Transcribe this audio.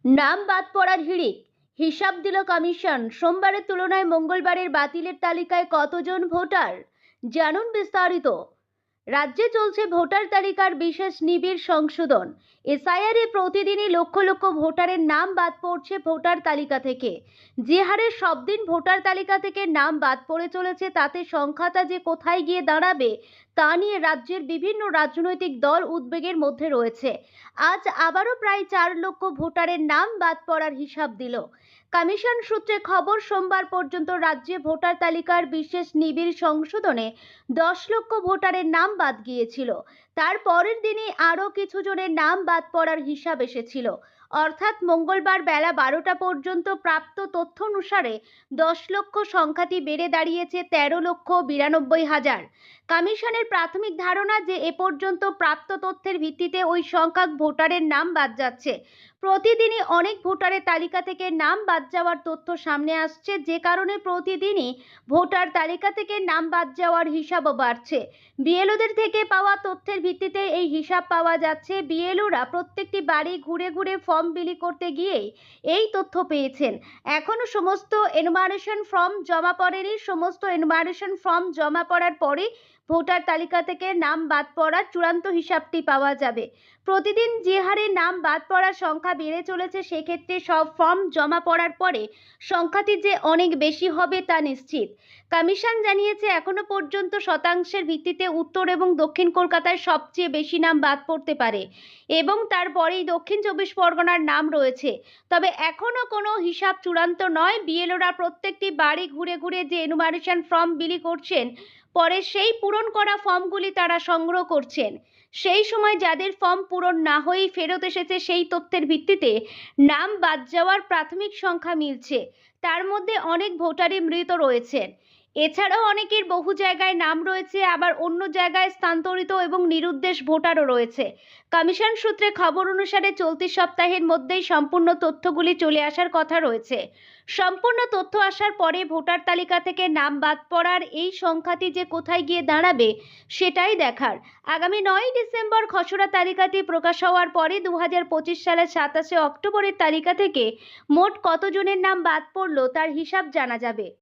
নাম বাদ পড়ার হিড়িক হিসাব দিল কমিশন। সোমবারের তুলনায় মঙ্গলবারের বাতিলের তালিকায় কতজন ভোটার জানুন বিস্তারিত। রাজ্যে চলছে ভোটার তালিকার বিশেষ নিবিড় সংশোধন। এসআইআর এ প্রতিদিনই লক্ষ লক্ষ ভোটারের নাম বাদ পড়ছে ভোটার তালিকা থেকে। যে হারে সব দিন ভোটার তালিকা থেকে নাম বাদ পড়ে চলেছে, তাতে সংখ্যাটা যে কোথায় গিয়ে দাঁড়াবে তা নিয়ে রাজ্যের বিভিন্ন রাজনৈতিক দল উদ্বেগের মধ্যে রয়েছে। আজ আবারও প্রায় 4 লক্ষ ভোটারের নাম বাদ পড়ার হিসাব দিল কমিশন সূত্রে খবর। সোমবার পর্যন্ত রাজ্যে ভোটার তালিকার বিশেষ নিবিড় সংশোধনে 10 লক্ষ ভোটারের নাম বাদ গিয়েছিল। তার পরের দিনই আরও কিছু জনের নাম বাদ পড়ার হিসাব এসেছিল। অর্থাৎ মঙ্গলবার বেলা 12টা পর্যন্ত প্রাপ্ত তথ্য অনুসারে 10 লক্ষ সংখ্যাটি বেড়ে দাঁড়িয়েছে 13,92,000। কমিশনের প্রাথমিক ধারণা যে এ পর্যন্ত প্রাপ্ত তথ্যের ভিত্তিতে ওই সংখ্যক ভোটারের নাম বাদ যাচ্ছে। প্রতিদিনই অনেক ভোটারের তালিকা থেকে নাম বাদ যাওয়ার তথ্য সামনে আসছে, যে কারণে প্রতিদিনই ভোটার তালিকা থেকে নাম বাদ যাওয়ার হিসাবও বাড়ছে। বিএলওদের থেকে পাওয়া তথ্যের ভিত্তিতে এই হিসাব পাওয়া যাচ্ছে। বিএলওরা প্রত্যেকটি বাড়ি ঘুরে ঘুরে ফর্ম বিলি করতে গিয়েই এই তথ্য পেয়েছেন। এখনো সমস্ত এনুমারেশন ফর্ম জমা পড়েনি। সমস্ত এনুমারেশন ফর্ম জমা পড়ার পরে ভোটার তালিকা থেকে নাম বাদ পড়ার চূড়ান্ত হিসাবটি পাওয়া যাবে। প্রতিদিন যে হারে নাম বাদ পড়ার সংখ্যা বেড়ে চলেছে, সেক্ষেত্রে সব ফর্ম জমা পড়ার পরে সংখ্যাটি যে অনেক বেশি হবে তা নিশ্চিত। কমিশন জানিয়েছে, এখনো পর্যন্ত শতাংশের ভিত্তিতে উত্তর এবং দক্ষিণ কলকাতায় সবচেয়ে বেশি নাম বাদ পড়তে পারে এবং তারপরেই দক্ষিণ 24 পরগনার নাম রয়েছে। তবে এখনো কোনো হিসাব চূড়ান্ত নয়। বিএলওরা প্রত্যেকটি বাড়ি ঘুরে ঘুরে যে এনুমারেশন ফর্ম বিলি করছেন, পরে সেই পূরণ করা ফর্মগুলি তারা সংগ্রহ করছেন। সেই সময় যাদের ফর্ম পূরণ না হয়েই ফেরত এসেছে, সেই তথ্যের ভিত্তিতে নাম বাদ যাওয়ার প্রাথমিক সংখ্যা মিলছে। তার মধ্যে অনেক ভোটারই মৃত রয়েছেন। এছাড়াও অনেকের বহু জায়গায় নাম রয়েছে, আবার অন্য জায়গায় স্থানান্তরিত এবং নিরুদ্দেশ ভোটারও রয়েছে। কমিশন সূত্রে খবর অনুসারে চলতি সপ্তাহের মধ্যেই সম্পূর্ণ তথ্যগুলি চলে আসার কথা রয়েছে। সম্পূর্ণ তথ্য আসার পরে ভোটার তালিকা থেকে নাম বাদ পড়ার এই সংখ্যাটি যে কোথায় গিয়ে দাঁড়াবে সেটাই দেখার। আগামী 9ই ডিসেম্বর খসড়া তালিকাটি প্রকাশ হওয়ার পরে 2025 সালের 27শে অক্টোবরের তালিকা থেকে মোট কতজনের নাম বাদ পড়ল তার হিসাব জানা যাবে।